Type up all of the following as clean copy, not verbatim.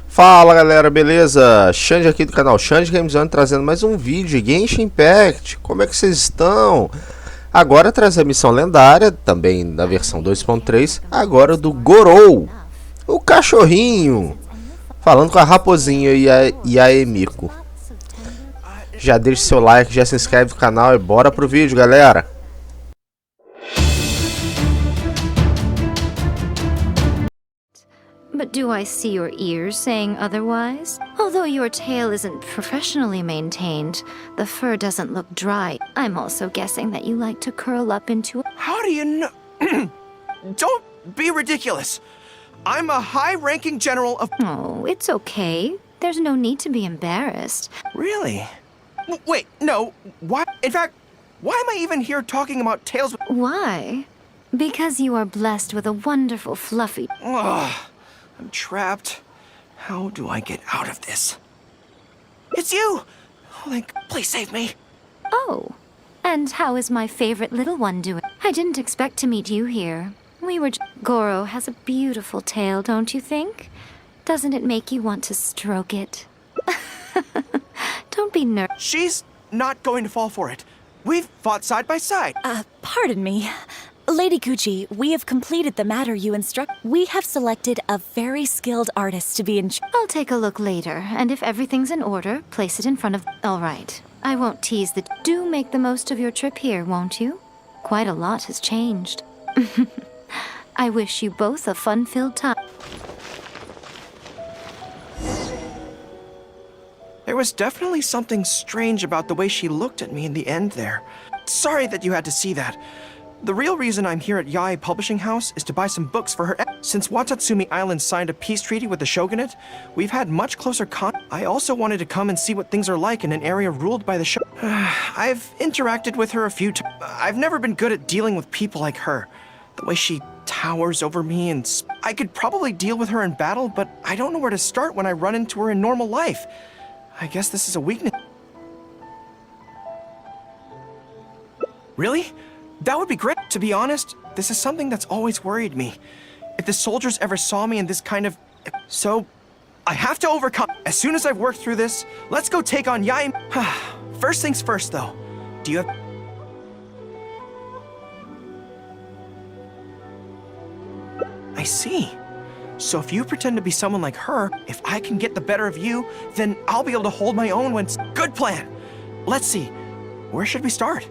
Fala galera, beleza? Xande aqui do canal Xande Games trazendo mais um vídeo de Genshin Impact. Como é que vocês estão? Agora traz a missão lendária, também da versão 2.3, agora do Gorou, o cachorrinho, falando com a raposinha e a Emiko. Já deixa seu like, já se inscreve no canal e bora pro vídeo, galera. But do I see your ears saying otherwise? Although your tail isn't professionally maintained, the fur doesn't look dry. I'm also guessing that you like to curl up into... How do you know? Don't be ridiculous. I'm a high-ranking general of... Oh, it's okay. There's no need to be embarrassed. Really? Wait, no. Why? In fact, why am I even here talking about tails? Why? Because you are blessed with a wonderful fluffy... Ugh. I'm trapped. How do I get out of this? It's you! Please save me. Oh, and how is my favorite little one doing? I didn't expect to meet you here. Gorou has a beautiful tail, don't you think? Doesn't it make you want to stroke it? Don't be nervous. She's not going to fall for it. We've fought side by side. Pardon me. Lady Gucci, we have completed the matter you instruct. We have selected a very skilled artist to be in charge. I'll take a look later, and if everything's in order, place it in front of... All right. I won't tease the... Do make the most of your trip here, won't you? Quite a lot has changed. I wish you both a fun-filled time. There was definitely something strange about the way she looked at me in the end there. Sorry that you had to see that. The real reason I'm here at Yae Publishing House is to buy some books for her. Since Watatsumi Island signed a peace treaty with the shogunate, we've had much closer I also wanted to come and see what things are like in an area ruled by the I've interacted with her a few times. I've never been good at dealing with people like her. The way she towers over me and... I could probably deal with her in battle, but I don't know where to start when I run into her in normal life. I guess this is a weakness. Really? That would be great. To be honest, this is something that's always worried me. If the soldiers ever saw me in this kind of... So, I have to overcome... As soon as I've worked through this, let's go take on Yae... First things first, though. Do you have... I see. So if you pretend to be someone like her, if I can get the better of you, then I'll be able to hold my own when... Good plan! Let's see. Where should we start?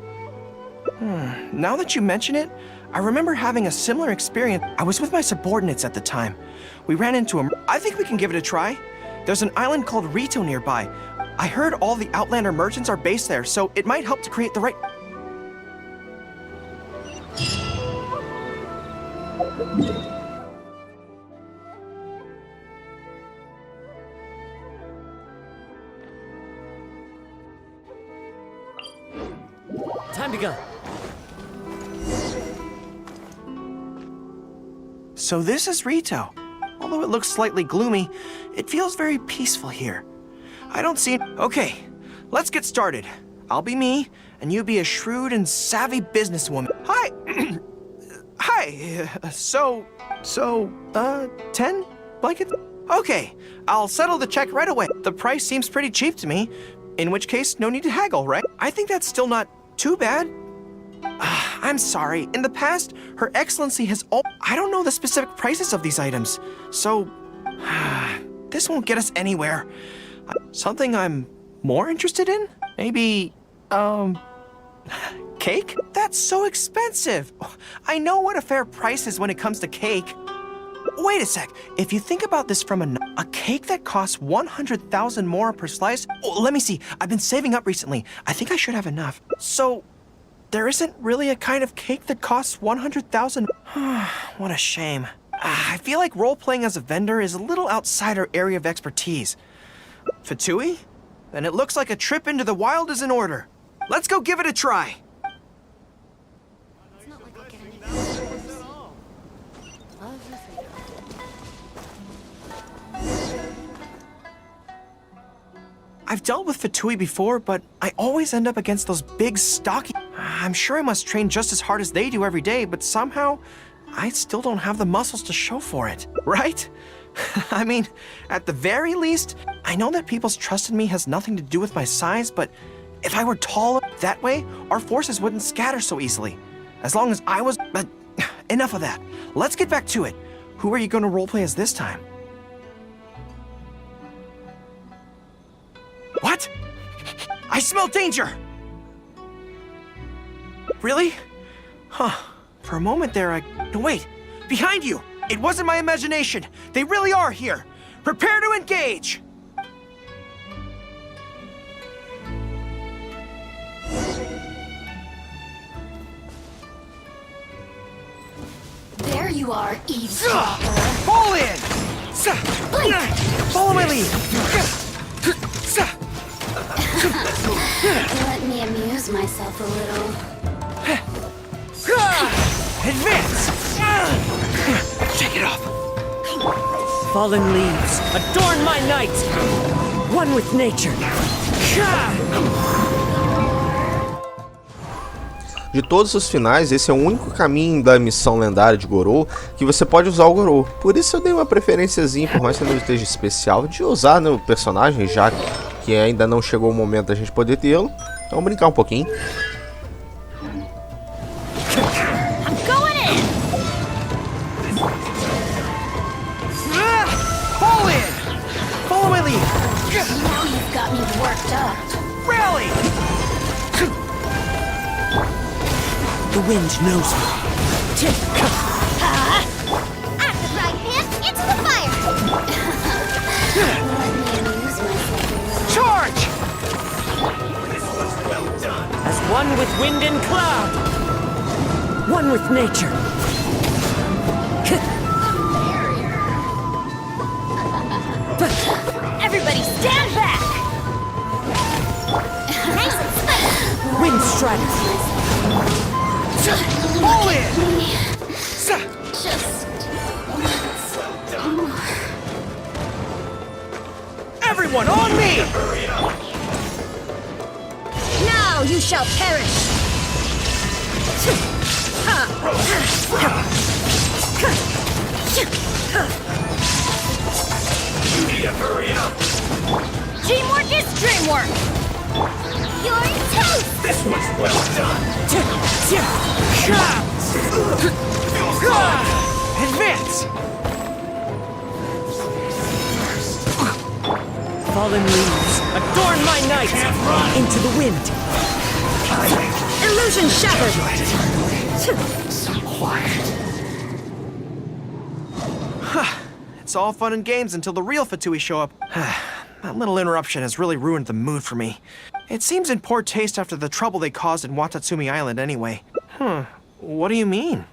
Now that you mention it, I remember having a similar experience. I was with my subordinates at the time. We ran into a... I think we can give it a try. There's an island called Rito nearby. I heard all the Outlander merchants are based there, so it might help to create the right... Time to go. So this is Rito. Although it looks slightly gloomy, it feels very peaceful here. I don't see... Okay, let's get started. I'll be me, and you be a shrewd and savvy businesswoman. Hi! Hi! 10 blankets? Okay, I'll settle the check right away. The price seems pretty cheap to me, in which case, no need to haggle, right? I think that's still not too bad. I'm sorry. In the past, Her Excellency has I don't know the specific prices of these items, so... this won't get us anywhere. Something I'm more interested in? Maybe, cake? That's so expensive! I know what a fair price is when it comes to cake. Wait a sec. If you think about this from a cake that costs 100,000 more per slice... Oh, let me see. I've been saving up recently. I think I should have enough. So... there isn't really a kind of cake that costs 100,000. What a shame. I feel like role-playing as a vendor is a little outside our area of expertise. Fatui? Then it looks like a trip into the wild is in order. Let's go give it a try. I've dealt with Fatui before, but I always end up against those big, stocky... I'm sure I must train just as hard as they do every day, but somehow, I still don't have the muscles to show for it, right? I mean, at the very least, I know that people's trust in me has nothing to do with my size, but if I were taller that way, our forces wouldn't scatter so easily. As long as I was... But enough of that. Let's get back to it. Who are you going to roleplay as this time? What? I smell danger! Really? Huh. For a moment there, No, wait! Behind you! It wasn't my imagination! They really are here! Prepare to engage! There you are, eavesdropper. Fall in! Follow my lead! Let me amuse myself a little. Advance! Shake it off! Fallen leaves, adorn my night! One with nature. De todos os finais, esse é o único caminho da Missão Lendária de Gorou que você pode usar o Gorou. Por isso eu dei uma preferenciazinha, por mais que não esteja especial, de usar, né, o personagem, já que ainda não chegou o momento da gente poder tê-lo. Então vamos brincar um pouquinho. Follow my lead! Now you've got me worked up. Rally! The wind knows me. At the right hand, into the fire. Let me amuse myself a little. Charge! As one with wind and cloud. One with nature. Everybody stand back! Nice and spicy. Wind strider. Fall in! Just... Everyone on me! Now you shall perish! Teamwork is dreamwork! You're toast! This one's well done. Advance! Fallen leaves, adorn my night. Into the wind. Illusion shattered! So quiet. It's all fun and games until the real Fatui show up. That little interruption has really ruined the mood for me. It seems in poor taste after the trouble they caused in Watatsumi Island anyway. What do you mean?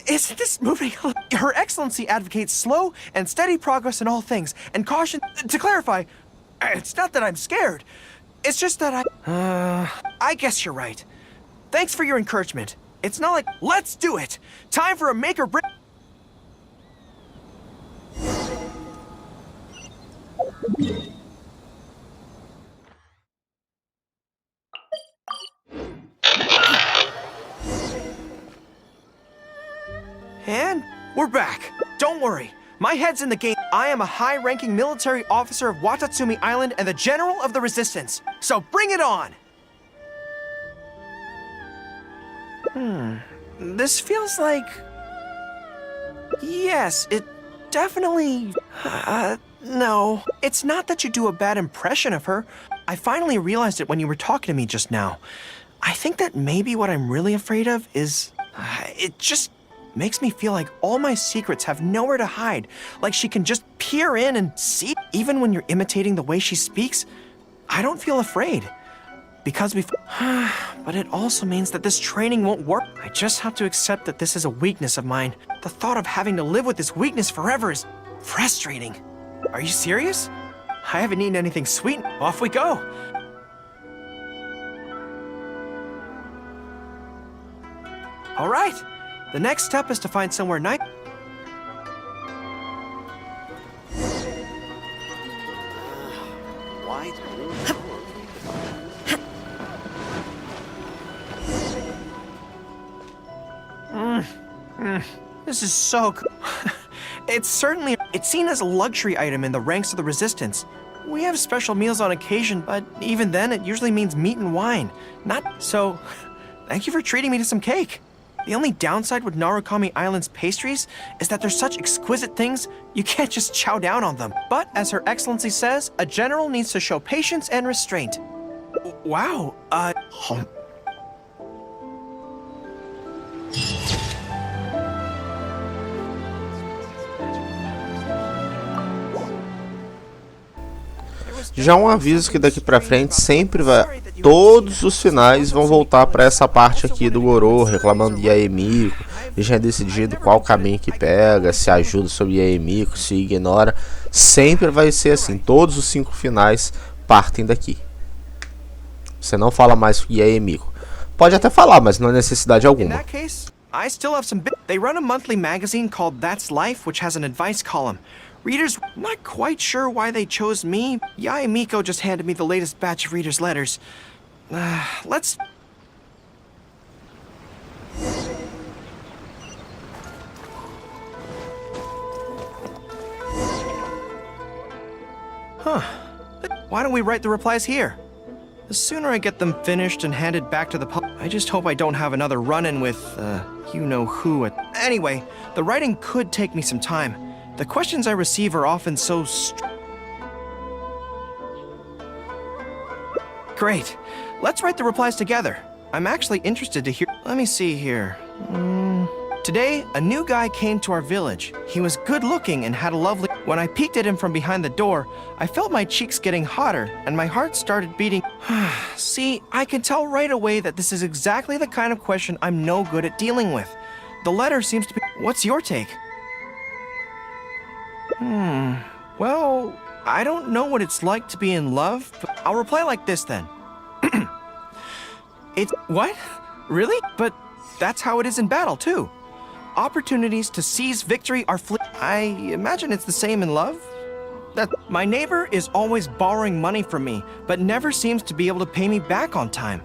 Isn't this moving? Her Excellency advocates slow and steady progress in all things, and caution... To clarify, it's not that I'm scared. It's just that I guess you're right. Thanks for your encouragement. It's not like, let's do it! Time for a make or break... And we're back. Don't worry. My head's in the game. I am a high-ranking military officer of Watatsumi Island and the General of the Resistance. So bring it on! This feels like... Yes, it definitely... no. It's not that you do a bad impression of her. I finally realized it when you were talking to me just now. I think that maybe what I'm really afraid of is... it just makes me feel like all my secrets have nowhere to hide. Like she can just peer in and see. Even when you're imitating the way she speaks, I don't feel afraid. Because but it also means that this training won't work. I just have to accept that this is a weakness of mine. The thought of having to live with this weakness forever is frustrating. Are you serious? I haven't eaten anything sweet. Off we go. All right. The next step is to find somewhere nice. This This is so cool. It's seen as a luxury item in the ranks of the Resistance. We have special meals on occasion, but even then it usually means meat and wine. So, thank you for treating me to some cake. The only downside with Narukami Island's pastries is that they're such exquisite things, you can't just chow down on them. But as Her Excellency says, a general needs to show patience and restraint. Wow, Já um aviso que daqui pra frente sempre vai... Todos os finais vão voltar pra essa parte aqui do Gorou, reclamando de Yaemiko. E já é decidido qual caminho que pega, se ajuda sobre Yaemiko, se ignora. Sempre vai ser assim, todos os 5 finais partem daqui. Você não fala mais com Yaemiko. Pode até falar, mas não há necessidade alguma. I still have some They run a monthly magazine called That's Life, which has an advice column. Readers, not quite sure why they chose me. Yaemiko just handed me the latest batch of readers' letters. Let's... Huh. Why don't we write the replies here? The sooner I get them finished and handed back to the pub... I just hope I don't have another run-in with, you-know-who. Anyway, the writing could take me some time. The questions I receive are often so Great. Let's write the replies together. I'm actually interested to hear... Let me see here. Today, a new guy came to our village. He was good-looking and had a lovely... When I peeked at him from behind the door, I felt my cheeks getting hotter, and my heart started beating... See, I can tell right away that this is exactly the kind of question I'm no good at dealing with. The letter seems to be... What's your take? Well, I don't know what it's like to be in love, but I'll reply like this then. It's... What? Really? But that's how it is in battle, too. Opportunities to seize victory are I imagine it's the same in love? That my neighbor is always borrowing money from me, but never seems to be able to pay me back on time.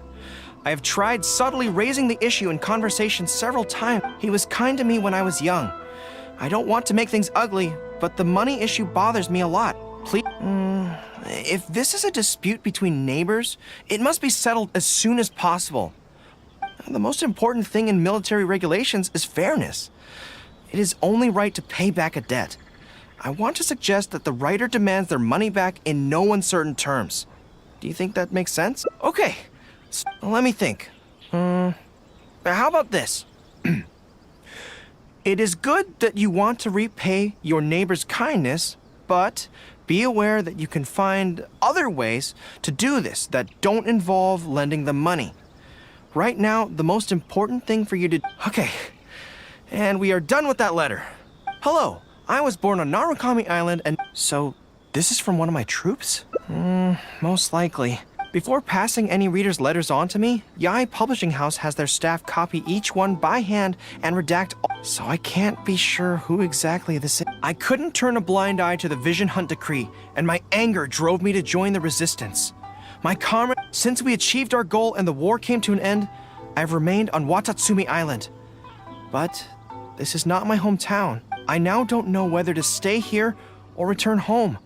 I have tried subtly raising the issue in conversation several times. He was kind to me when I was young. I don't want to make things ugly, but the money issue bothers me a lot. Please... if this is a dispute between neighbors, it must be settled as soon as possible. The most important thing in military regulations is fairness. It is only right to pay back a debt. I want to suggest that the writer demands their money back in no uncertain terms. Do you think that makes sense? Okay, so let me think. How about this? It is good that you want to repay your neighbor's kindness, but be aware that you can find other ways to do this that don't involve lending them money. Right now, the most important thing for you to... Okay, and we are done with that letter. Hello, I was born on Narukami Island and... So, this is from one of my troops? Most likely. Before passing any reader's letters on to me, Yae Publishing House has their staff copy each one by hand and redact all... So I can't be sure who exactly this is. I couldn't turn a blind eye to the Vision Hunt Decree, and my anger drove me to join the Resistance. My comrade, since we achieved our goal and the war came to an end, I've remained on Watatsumi Island. But this is not my hometown. I now don't know whether to stay here or return home.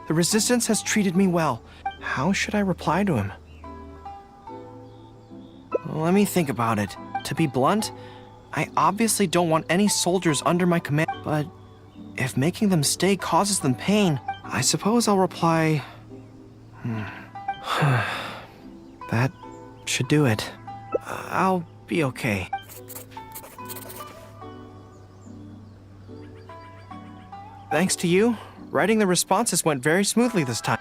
The Resistance has treated me well. How should I reply to him? Let me think about it. To be blunt, I obviously don't want any soldiers under my command, but if making them stay causes them pain, I suppose I'll reply... That should do it. I'll be okay. Thanks to you, writing the responses went very smoothly this time.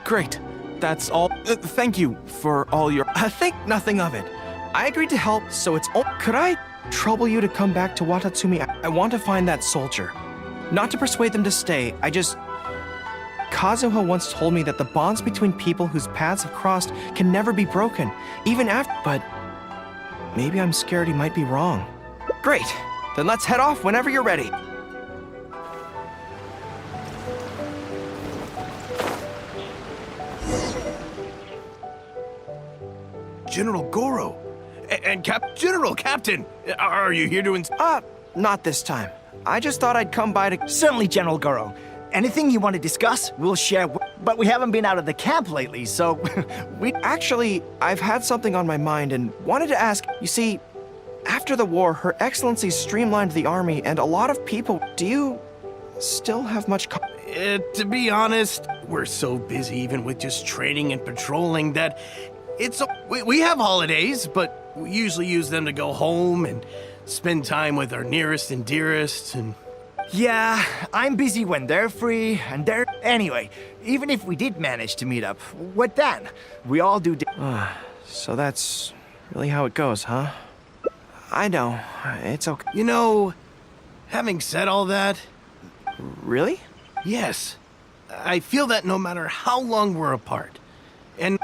Great. That's all. Thank you for all your... think nothing of it. I agreed to help, so it's... Could I trouble you to come back to Watatsumi? I want to find that soldier. Not to persuade them to stay, I just... Kazuha once told me that the bonds between people whose paths have crossed can never be broken, even after... But... maybe I'm scared he might be wrong. Great. Then let's head off whenever you're ready. General Gorou. And Captain, are you here to Not this time. I just thought I'd come by to... Certainly, General Gorou. Anything you want to discuss, we'll share. But we haven't been out of the camp lately, so we... Actually, I've had something on my mind and wanted to ask. You see, after the war, Her Excellency streamlined the army and a lot of people... Do you still have much... To be honest, we're so busy even with just training and patrolling that we have holidays, but we usually use them to go home and spend time with our nearest and dearest and... Yeah, I'm busy when they're free, and they're... Anyway, even if we did manage to meet up, what then? We all do... So that's really how it goes, huh? I know. It's okay. You know, having said all that... Really? Yes. I feel that no matter how long we're apart, and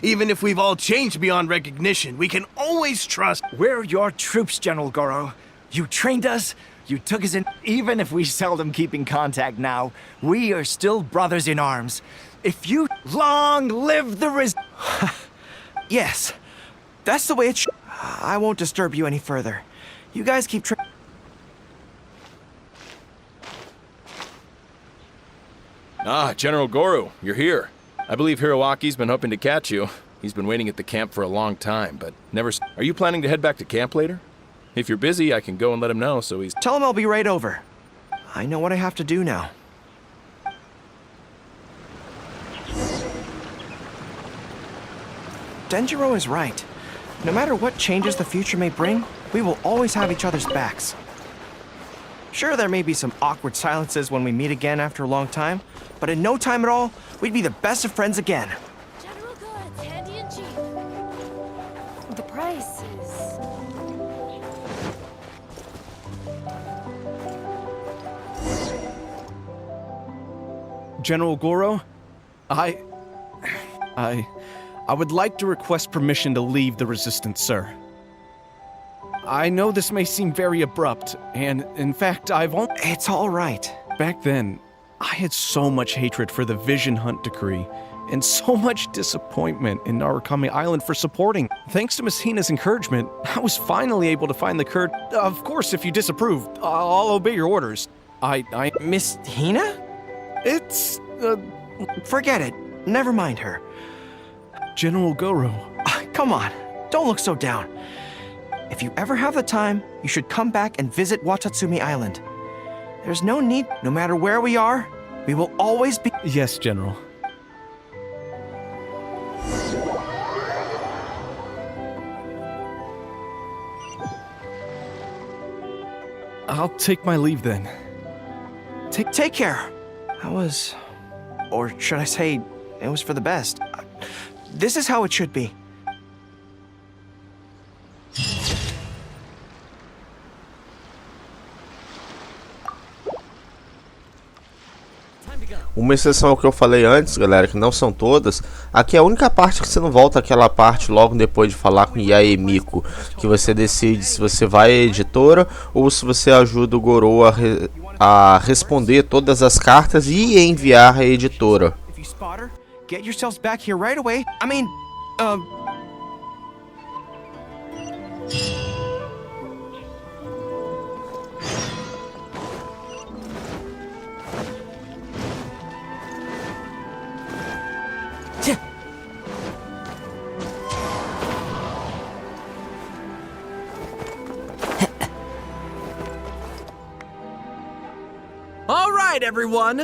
even if we've all changed beyond recognition, we can always trust... We're your troops, General Gorou. You trained us, you took us in... Even if we seldom keep in contact now, we are still brothers in arms. If you... Long live the Yes. That's the way it should... I won't disturb you any further. You guys keep General Gorou, you're here. I believe Hiroaki's been hoping to catch you. He's been waiting at the camp for a long time, but never... Are you planning to head back to camp later? If you're busy, I can go and let him know, so he's... Tell him I'll be right over. I know what I have to do now. Denjiro is right. No matter what changes the future may bring, we will always have each other's backs. Sure, there may be some awkward silences when we meet again after a long time, but in no time at all, we'd be the best of friends again. General goods, handy and cheap. The price is... General Gorou, I would like to request permission to leave the Resistance, sir. I know this may seem very abrupt, and in fact, It's all right. Back then, I had so much hatred for the Vision Hunt decree, and so much disappointment in Narukami Island for supporting. Thanks to Miss Hina's encouragement, I was finally able to find the courage. Of course, if you disapprove, I'll obey your orders. Miss Hina? It's, Forget it. Never mind her. General Gorou. Come on. Don't look so down. If you ever have the time, you should come back and visit Watatsumi Island. There's no need, no matter where we are, we will always be... Yes, General. I'll take my leave then. Take care. That was... Or should I say, it was for the best. This is how it should be. Uma exceção ao que eu falei antes, galera, que não são todas. Aqui é a única parte que você não volta aquela parte logo depois de falar com Yaemiko, que você decide se você vai à editora ou se você ajuda o Gorou a responder todas as cartas e enviar à editora. Get yourselves back here right away. I mean, All right, everyone,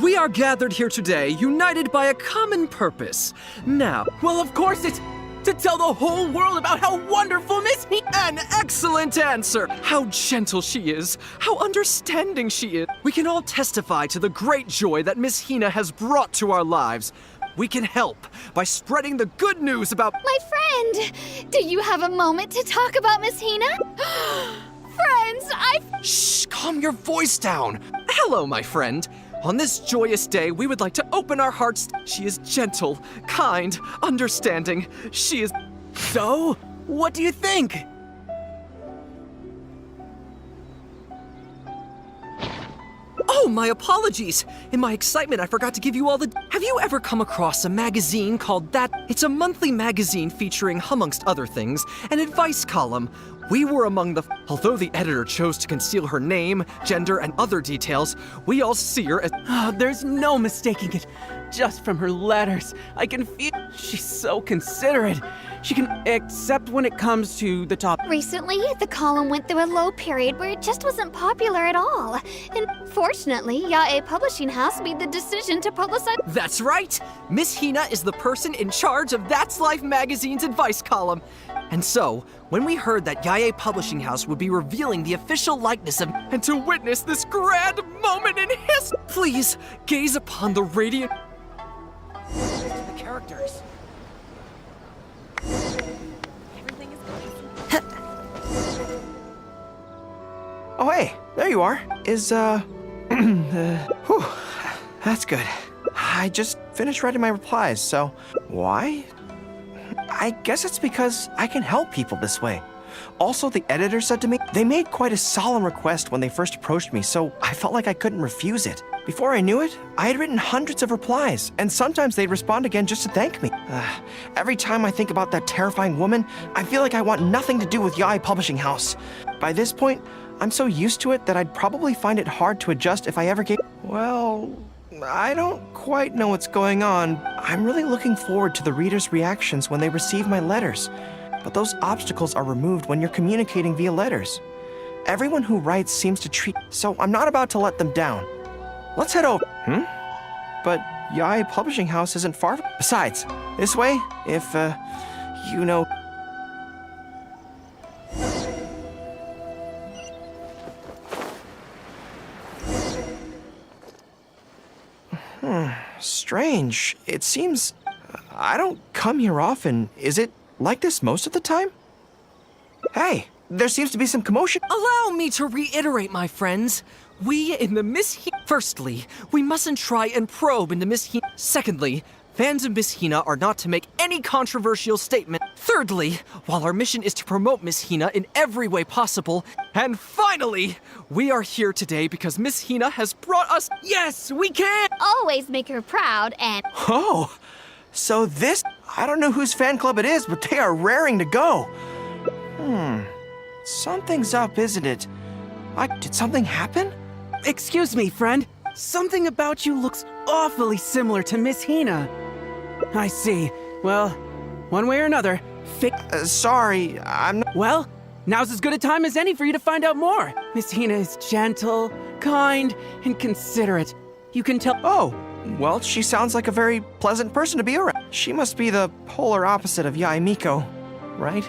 we are gathered here today, united by a common purpose. Now, well, of course, it's to tell the whole world about how wonderful Miss An excellent answer! How gentle she is, how understanding she is. We can all testify to the great joy that Miss Hina has brought to our lives. We can help by spreading the good news about... My friend! Do you have a moment to talk about Miss Hina? Friends, Shh! Calm your voice down! Hello, my friend. On this joyous day, we would like to open our hearts. She is gentle, kind, understanding. She is... So, what do you think? Oh, Oh, my apologies. In my excitement, I forgot to give you all the... Have you ever come across a magazine called That? It's a monthly magazine featuring, amongst other things, an advice column. We were among the... Although the editor chose to conceal her name, gender, and other details, we all see her as... Oh, there's no mistaking it. Just from her letters, I can feel she's so considerate. She can, except when it comes to the top. Recently, the column went through a low period where it just wasn't popular at all. And fortunately, Yae Publishing House made the decision to publicize... That's right! Miss Hina is the person in charge of That's Life magazine's advice column. And so, when we heard that Yae Publishing House would be revealing the official likeness of... And to witness this grand moment in history, please gaze upon the radiant... The characters. Everything is going Oh, hey, there you are. Whew, that's good. I just finished writing my replies, so why? I guess it's because I can help people this way. Also, the editor said to me, they made quite a solemn request when they first approached me, so I felt like I couldn't refuse it. Before I knew it, I had written hundreds of replies, and sometimes they'd respond again just to thank me. Every time I think about that terrifying woman, I feel like I want nothing to do with Yae Publishing House. By this point, I'm so used to it that I'd probably find it hard to adjust if I ever gave... Well, I don't quite know what's going on. I'm really looking forward to the readers' reactions when they receive my letters. But those obstacles are removed when you're communicating via letters. Everyone who writes seems to treat... So I'm not about to let them down. Let's head over. But Yae Publishing House isn't far. Besides, this way, if, you know... Strange. It seems... I don't come here often. Is it like this most of the time? Hey, there seems to be some commotion. Allow me to reiterate, my friends. We in the Miss Hina... Firstly, we mustn't try and probe into Miss Hina. Secondly, fans of Miss Hina are not to make any controversial statement. Thirdly, while our mission is to promote Miss Hina in every way possible. And finally, we are here today because Miss Hina has brought us... Yes, we can! Always make her proud and... Oh, so this... I don't know whose fan club it is, but they are raring to go. Something's up, isn't it? Did something happen? Excuse me, friend. Something about you looks awfully similar to Miss Hina. I see. Well, one way or another, sorry, I'm not... Well, now's as good a time as any for you to find out more. Miss Hina is gentle, kind, and considerate. You can tell... Oh, well, she sounds like a very pleasant person to be around. She must be the polar opposite of Yae Miko, right?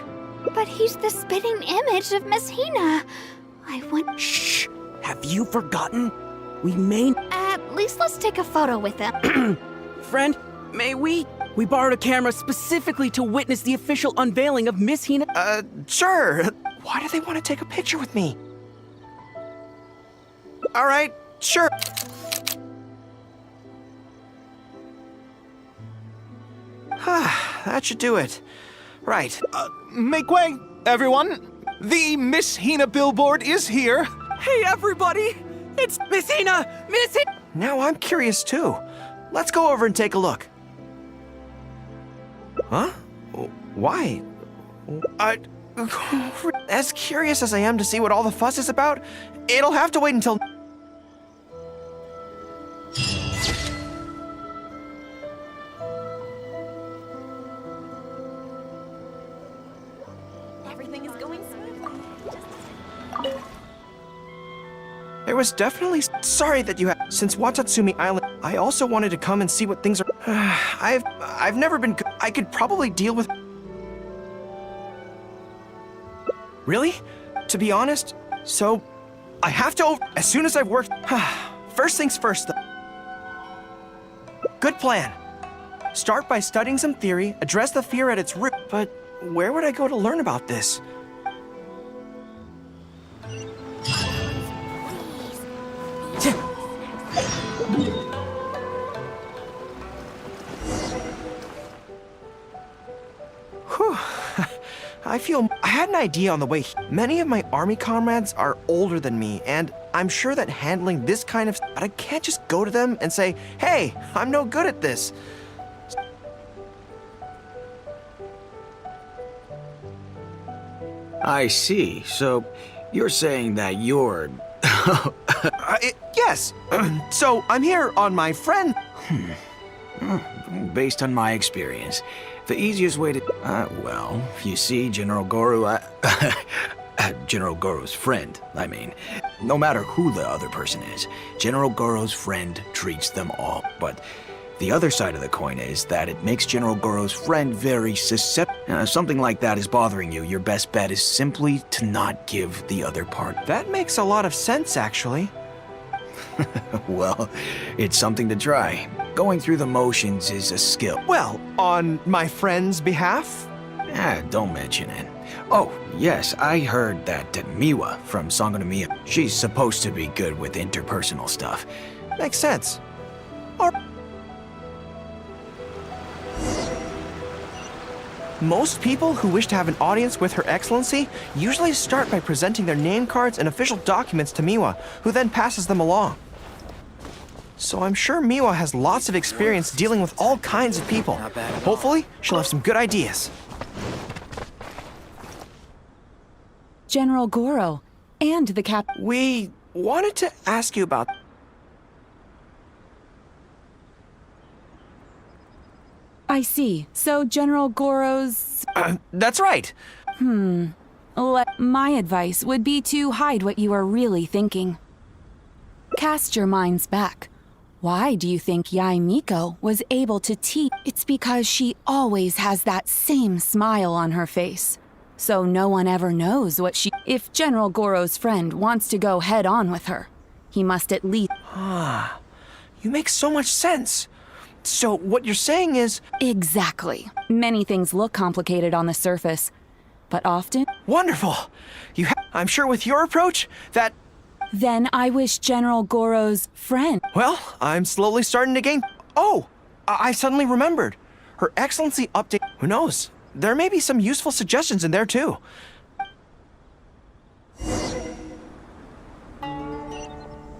But he's the spitting image of Miss Hina. I want... Shh! Have you forgotten? We may... At least let's take a photo with him. Friend, may we? We borrowed a camera specifically to witness the official unveiling of Miss Hina... Sure. Why do they want to take a picture with me? All right, sure. That should do it. Right. Make way, everyone. The Miss Hina billboard is here. Hey, everybody! It's Miss Hina! Miss Hina! Now I'm curious, too. Let's go over and take a look. Huh? Why? As curious as I am to see what all the fuss is about, it'll have to wait until... Everything is going smoothly. There was definitely... Sorry that you had... Since Watatsumi Island, I also wanted to come and see what things are... I've never been... I could probably deal with... Really? To be honest, so... I have to as soon as I've worked... First things first, though. Good plan. Start by studying some theory, address the fear at its root, but where would I go to learn about this? I had an idea on the way. Many of my army comrades are older than me, and I'm sure that handling this kind of... But I can't just go to them and say, hey, I'm no good at this. I see. So, you're saying that you're... Yes. So, I'm here on my friend... Based on my experience, the easiest way to... well, you see, General Gorou... General Gorou's friend, I mean. No matter who the other person is, General Gorou's friend treats them all. But the other side of the coin is that it makes General Gorou's friend very susceptible. If something like that is bothering you, your best bet is simply to not give the other part. That makes a lot of sense, actually. Well, it's something to try. Going through the motions is a skill. Well, on my friend's behalf? Don't mention it. Oh, yes, I heard that Miwa from Sango no Miya, she's supposed to be good with interpersonal stuff. Makes sense. Most people who wish to have an audience with Her Excellency usually start by presenting their name cards and official documents to Miwa, who then passes them along. So I'm sure Miwa has lots of experience dealing with all kinds of people. Hopefully, she'll have some good ideas. General Gorou, and the cap... We wanted to ask you about... I see. So General Gorou's... That's right. My advice would be to hide what you are really thinking. Cast your minds back. Why do you think Yae Miko was able to teach? It's because she always has that same smile on her face. So no one ever knows what she... If General Gorou's friend wants to go head-on with her, he must at least... You make so much sense. So what you're saying is... Exactly. Many things look complicated on the surface, but often... Wonderful! I'm sure with your approach, that... Then I wish General Gorou's friend... Well, I'm slowly starting to gain... Oh! I suddenly remembered. Her Excellency update... Who knows? There may be some useful suggestions in there, too.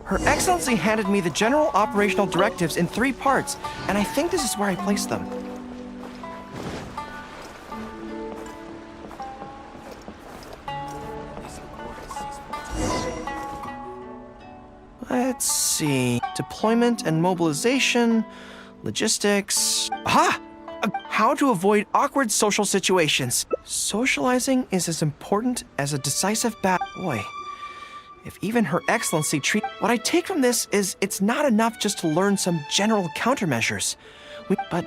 Her Excellency handed me the general operational directives in 3 parts, and I think this is where I placed them. Let's see. Deployment and mobilization, logistics... Aha! How to avoid awkward social situations. Socializing is as important as a decisive battle. Boy, if even Her Excellency treat... What I take from this is it's not enough just to learn some general countermeasures. But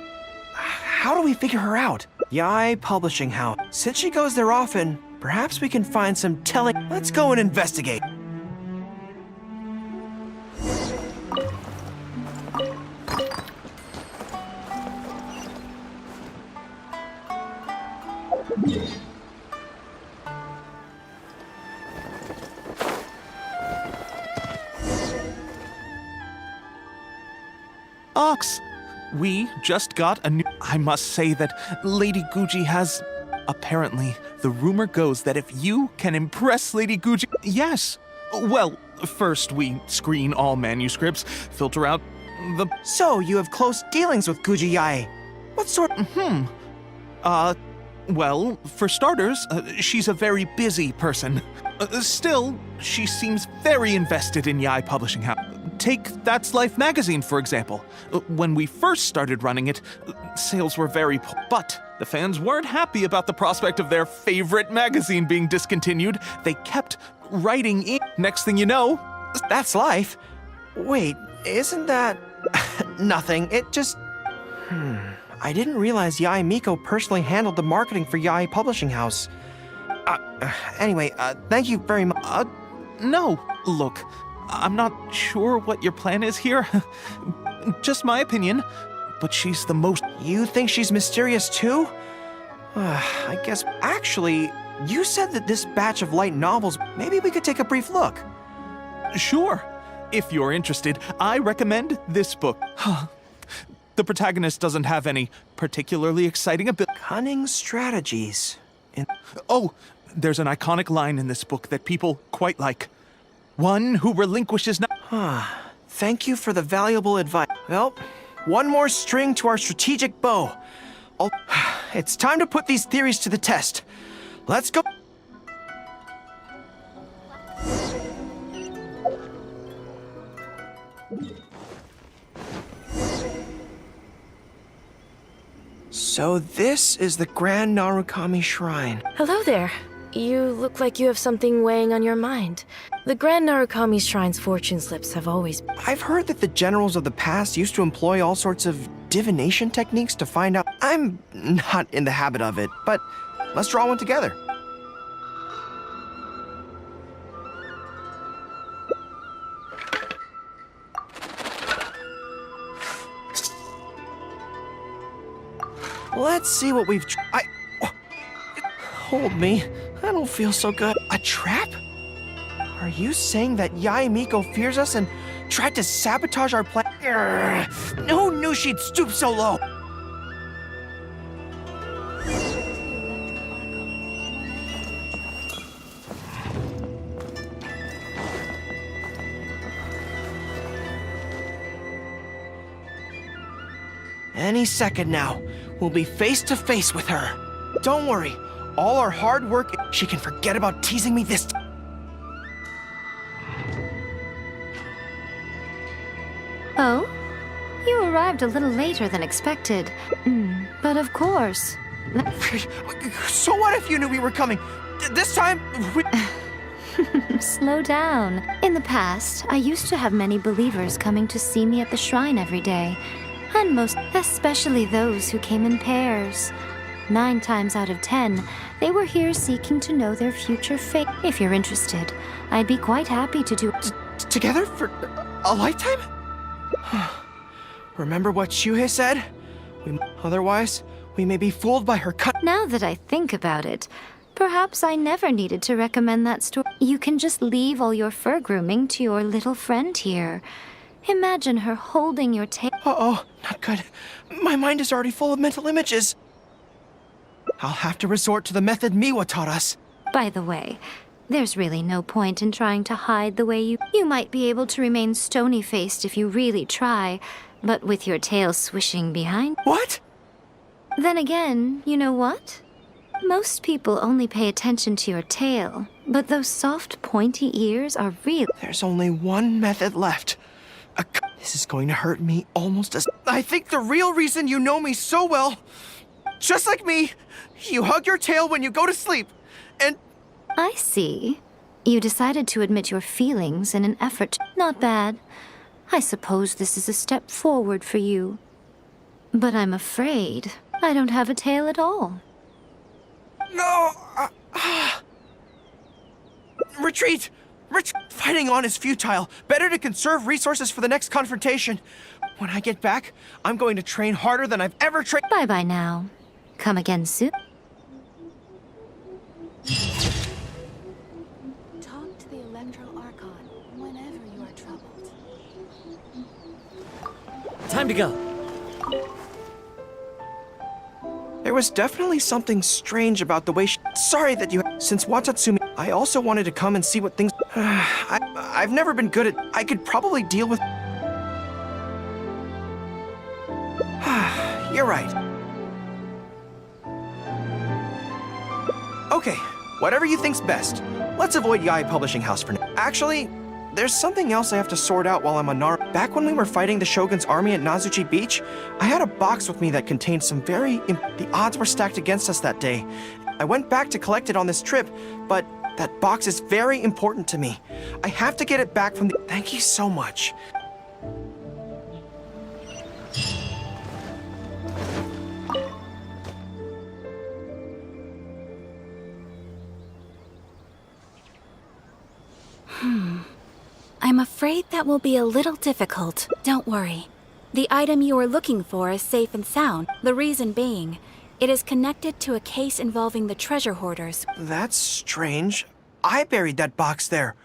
how do we figure her out? Yae Publishing House. Since she goes there often, perhaps we can find some telling... Let's go and investigate. Ox, we just got a new... I must say that Lady Guji has... Apparently, the rumor goes that if you can impress Lady Guji... Yes. Well, first we screen all manuscripts, filter out the... So, you have close dealings with Guji Yae. What sort... Well, for starters, she's a very busy person. Still, she seems very invested in Yae Publishing House. Take That's Life magazine, for example. When we first started running it, sales were very poor. But the fans weren't happy about the prospect of their favorite magazine being discontinued. They kept writing in. Next thing you know... That's Life? Wait, isn't that... Nothing, it just... I didn't realize Yae Miko personally handled the marketing for Yae Publishing House. Anyway, thank you very much. No, look, I'm not sure what your plan is here. Just my opinion, but she's the most... You think she's mysterious too? I guess... Actually, you said that this batch of light novels... Maybe we could take a brief look. Sure. If you're interested, I recommend this book. The protagonist doesn't have any particularly exciting ability. Cunning strategies. Oh, there's an iconic line in this book that people quite like. one who relinquishes not. Thank you for the valuable advice. Well, one more string to our strategic bow. It's time to put these theories to the test. Let's go. So this is the Grand Narukami Shrine. Hello there. You look like you have something weighing on your mind. The Grand Narukami Shrine's fortune slips have always... I've heard that the generals of the past used to employ all sorts of divination techniques to find out. I'm not in the habit of it, but let's draw one together. Let's see what we've... Hold me. I don't feel so good. A trap? Are you saying that Yae Miko fears us and tried to sabotage our plan? Who knew she'd stoop so low? Any second now, we'll be face to face with her. Don't worry, all our hard work, she can forget about teasing me this time. Oh? You arrived a little later than expected. But of course. So what if you knew we were coming? This time, we... Slow down. In the past, I used to have many believers coming to see me at the shrine every day. And most, especially those who came in pairs. 9 times out of 10, they were here seeking to know their future fate. If you're interested, I'd be quite happy to do... Together for a lifetime? Remember what Shuhei said? Otherwise, we may be fooled by her cut. Now that I think about it, perhaps I never needed to recommend that story. You can just leave all your fur grooming to your little friend here. Imagine her holding your tail. Uh-oh, not good. My mind is already full of mental images. I'll have to resort to the method Miwa taught us. By the way, there's really no point in trying to hide the way you... You might be able to remain stony-faced if you really try, but with your tail swishing behind... What? Then again, you know what? Most people only pay attention to your tail, but those soft, pointy ears are real. There's only one method left. This is going to hurt me almost as... I think the real reason you know me so well, just like me, you hug your tail when you go to sleep, and... I see. You decided to admit your feelings in an effort to... Not bad. I suppose this is a step forward for you. But I'm afraid I don't have a tail at all. No! Retreat! Fighting on is futile. Better to conserve resources for the next confrontation. When I get back, I'm going to train harder than I've ever trained. Bye-bye now. Come again soon. Talk to the Electro Archon whenever you are troubled. Time to go. There was definitely something strange about the way she... Sorry that you... Since Watatsumi, I also wanted to come and see what things... I've never been good at... I could probably deal with... You're right. Okay, whatever you think's best. Let's avoid Yae Publishing House for now. Actually, there's something else I have to sort out while I'm on Nar... Back when we were fighting the Shogun's army at Nazuchi Beach, I had a box with me that contained some very... The odds were stacked against us that day. I went back to collect it on this trip, but that box is very important to me. I have to get it back from the... Thank you so much. I'm afraid that will be a little difficult. Don't worry. The item you are looking for is safe and sound. The reason being, it is connected to a case involving the treasure hoarders. That's strange. I buried that box there.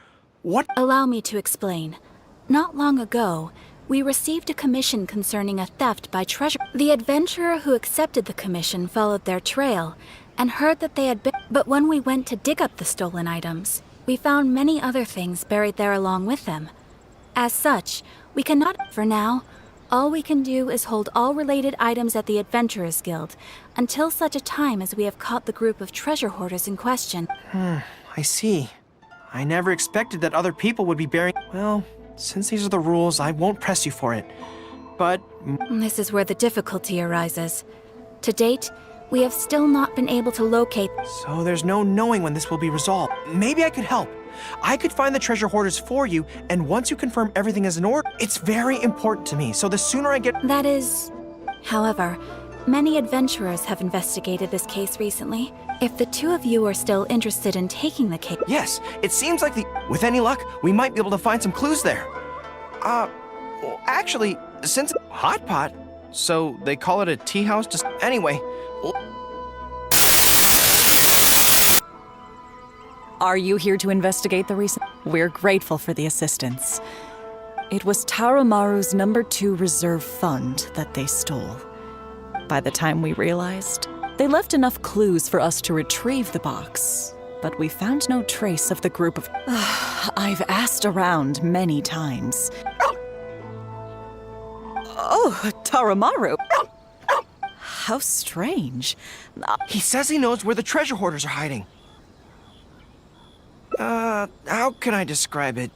What? Allow me to explain. Not long ago, we received a commission concerning a theft by treasure. The adventurer who accepted the commission followed their trail and heard that they had been... But when we went to dig up the stolen items, We found many other things buried there along with them. As such, we cannot, for now, all we can do is hold all related items at the Adventurers Guild until such a time as we have caught the group of treasure hoarders in question. I see. I never expected that other people would be burying... Well, since these are the rules, I won't press you for it. But... This is where the difficulty arises. To date, we have still not been able to locate... So there's no knowing when this will be resolved. Maybe I could help. I could find the treasure hoarders for you, and once you confirm everything is in order, it's very important to me, so the sooner I get... That is... However, many adventurers have investigated this case recently. If the two of you are still interested in taking the case... Yes, it seems like with any luck, we might be able to find some clues there. Well, actually, since... Hot pot? So they call it a tea house just... Anyway... Are you here to investigate the recent... We're grateful for the assistance. It was Tarumaru's #2 reserve fund that they stole. By the time we realized, they left enough clues for us to retrieve the box, but we found no trace of the group of... I've asked around many times. Oh, Tarumaru. How strange. He says he knows where the treasure hoarders are hiding. How can I describe it?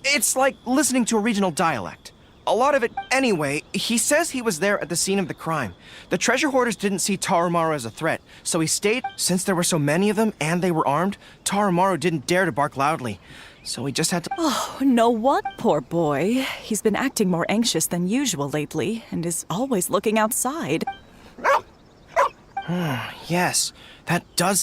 It's like listening to a regional dialect. A lot of it, anyway. He says he was there at the scene of the crime. The treasure hoarders didn't see Tarumaru as a threat, so he stayed. Since there were so many of them and they were armed, Tarumaru didn't dare to bark loudly. So he just had to... Oh, no what, poor boy. He's been acting more anxious than usual lately, and is always looking outside. Yes, that does...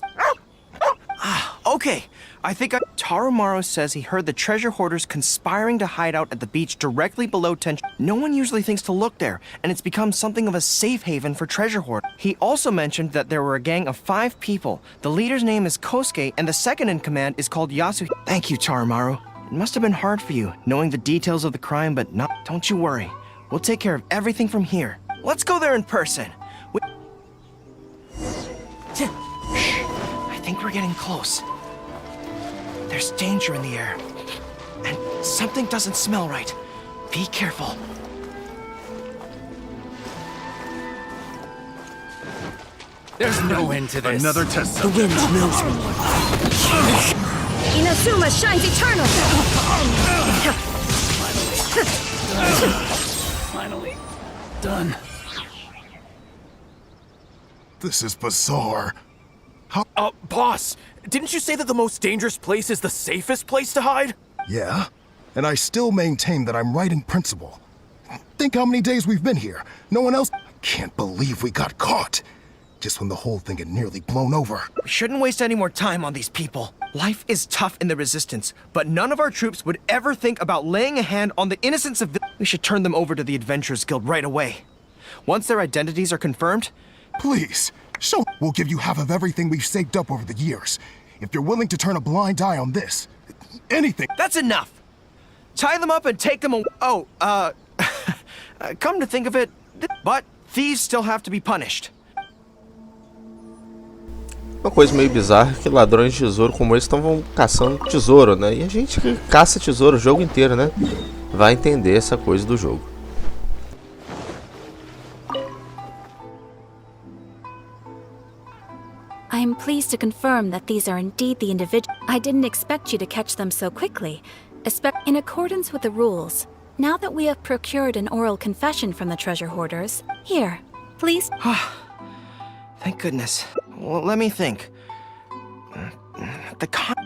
Okay, I think Tarumaru says he heard the treasure hoarders conspiring to hide out at the beach directly below tension. No one usually thinks to look there, and it's become something of a safe haven for treasure hoarders. He also mentioned that there were a gang of 5 people. The leader's name is Kosuke, and the second in command is called Yasu. Thank you, Tarumaru. It must have been hard for you, knowing the details of the crime, but not... Don't you worry. We'll take care of everything from here. Let's go there in person. Shh. I think we're getting close. There's danger in the air. And something doesn't smell right. Be careful. There's no end to this. Another test. The wind knows me. Inazuma shines eternal! Finally. Done. This is bizarre. Boss, didn't you say that the most dangerous place is the safest place to hide? Yeah, and I still maintain that I'm right in principle. Think how many days we've been here. No one else... Can't believe we got caught. Just when the whole thing had nearly blown over. We shouldn't waste any more time on these people. Life is tough in the Resistance, but none of our troops would ever think about laying a hand on the innocent civilians. We should turn them over to the Adventurers Guild right away. Once their identities are confirmed... Please, show... We'll give you half of everything we've saved up over the years. If you're willing to turn a blind eye on this, anything... That's enough! Tie them up and take them away. Oh, come to think of it, but thieves still have to be punished. Uma coisa meio bizarra é que ladrões de tesouro como eles estão caçando tesouro, né? E a gente que caça tesouro o jogo inteiro, né? Vai entender essa coisa do jogo. I am pleased to confirm that these are indeed the individuals. I didn't expect you to catch them so quickly. In accordance with the rules, now that we have procured an oral confession from the treasure hoarders, here, please. Thank goodness. Well, let me think.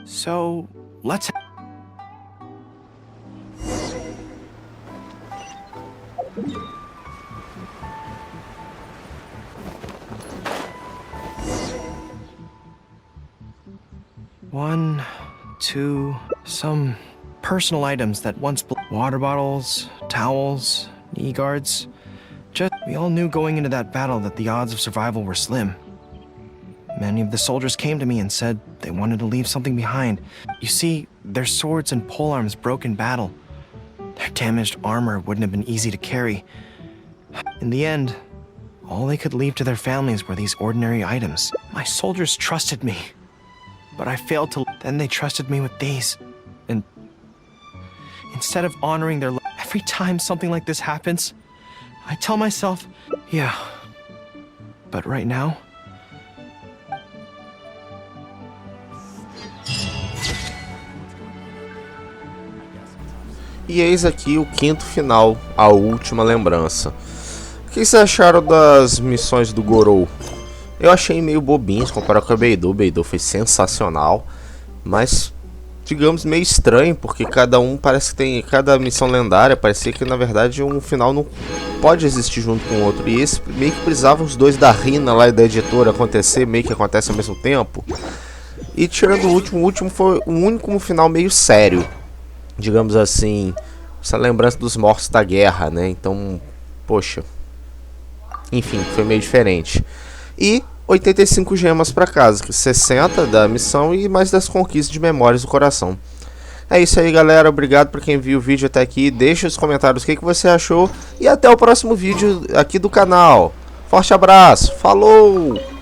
So, let's... One, two, some personal items that once... Water bottles, towels, knee guards. We all knew going into that battle that the odds of survival were slim. Many of the soldiers came to me and said they wanted to leave something behind. You see, their swords and polearms broke in battle. Their damaged armor wouldn't have been easy to carry. In the end, all they could leave to their families were these ordinary items. My soldiers trusted me. but I failed to. Then they trusted me with these. And instead of honoring their every time something like this happens, I tell myself, yeah, but right now, e eis aqui o quinto final, a última lembrança. O que vocês acharam das missões do Gorou? Eu achei meio bobinhas comparado com a Beidou. Beidou foi sensacional, mas digamos meio estranho, porque cada um parece que tem, cada missão lendária parecia que na verdade um final não pode existir junto com o outro, e esse meio que precisava os dois da Rina lá e da editora acontecer, meio que acontece ao mesmo tempo. E tirando o último foi o único final meio sério, digamos assim, essa lembrança dos mortos da guerra, né? Então, poxa, enfim, foi meio diferente. E 85 gemas para casa, 60 da missão e mais das conquistas de memórias do coração. É isso aí, galera. Obrigado por quem viu o vídeo até aqui. Deixa nos comentários o que você achou. E até o próximo vídeo aqui do canal. Forte abraço. Falou!